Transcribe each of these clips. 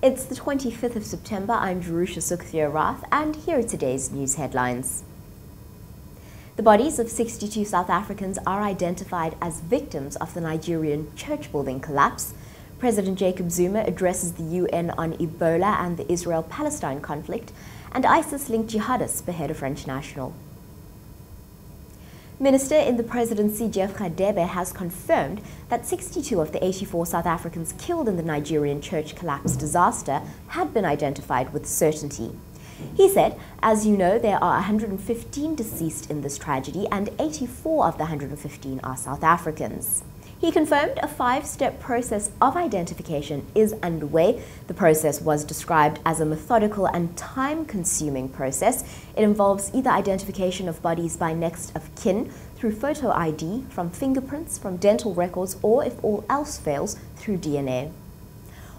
It's the 25th of September. I'm Jerusha Sukthio-Rath, and here are today's news headlines. The bodies of 62 South Africans are identified as victims of the Nigerian church building collapse. President Jacob Zuma addresses the UN on Ebola and the Israel-Palestine conflict, and ISIS-linked jihadists behead a French national. Minister in the presidency Jeff Radebe has confirmed that 62 of the 84 South Africans killed in the Nigerian church collapse disaster had been identified with certainty. He said, "As you know, there are 115 deceased in this tragedy, and 84 of the 115 are South Africans." He confirmed a 5-step process of identification is underway. The process was described as a methodical and time-consuming process. It involves either identification of bodies by next of kin through photo ID, from fingerprints, from dental records, or if all else fails, through DNA.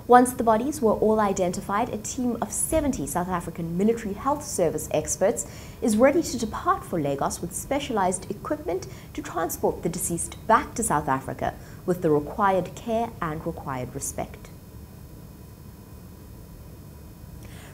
Once the bodies were all identified, a team of 70 South African Military Health Service experts is ready to depart for Lagos with specialized equipment to transport the deceased back to South Africa with the required care and required respect.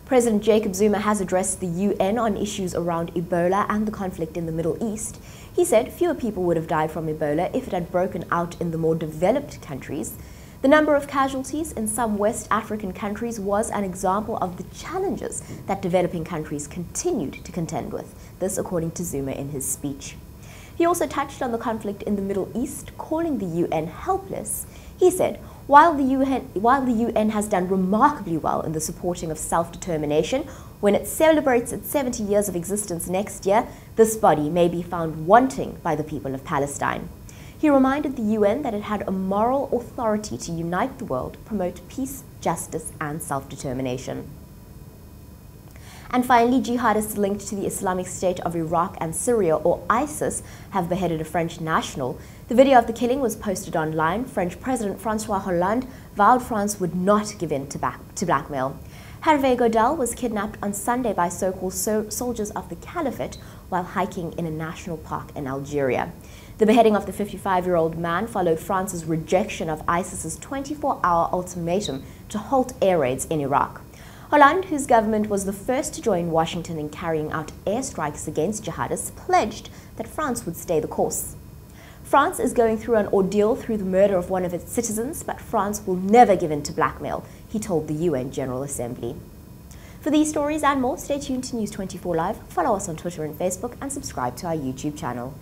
President Jacob Zuma has addressed the UN on issues around Ebola and the conflict in the Middle East. He said fewer people would have died from Ebola if it had broken out in the more developed countries. The number of casualties in some West African countries was an example of the challenges that developing countries continued to contend with, this according to Zuma in his speech. He also touched on the conflict in the Middle East, calling the UN helpless. He said, while the UN has done remarkably well in the supporting of self-determination, when it celebrates its 70 years of existence next year, this body may be found wanting by the people of Palestine. He reminded the UN that it had a moral authority to unite the world, promote peace, justice, and self-determination. And finally, jihadists linked to the Islamic State of Iraq and Syria, or ISIS, have beheaded a French national. The video of the killing was posted online. French President François Hollande vowed France would not give in to blackmail. Hervé Godel was kidnapped on Sunday by so-called soldiers of the Caliphate while hiking in a national park in Algeria. The beheading of the 55-year-old man followed France's rejection of ISIS's 24-hour ultimatum to halt air raids in Iraq. Hollande, whose government was the first to join Washington in carrying out airstrikes against jihadists, pledged that France would stay the course. France is going through an ordeal through the murder of one of its citizens, but France will never give in to blackmail, he told the UN General Assembly. For these stories and more, stay tuned to News 24 Live, follow us on Twitter and Facebook, and subscribe to our YouTube channel.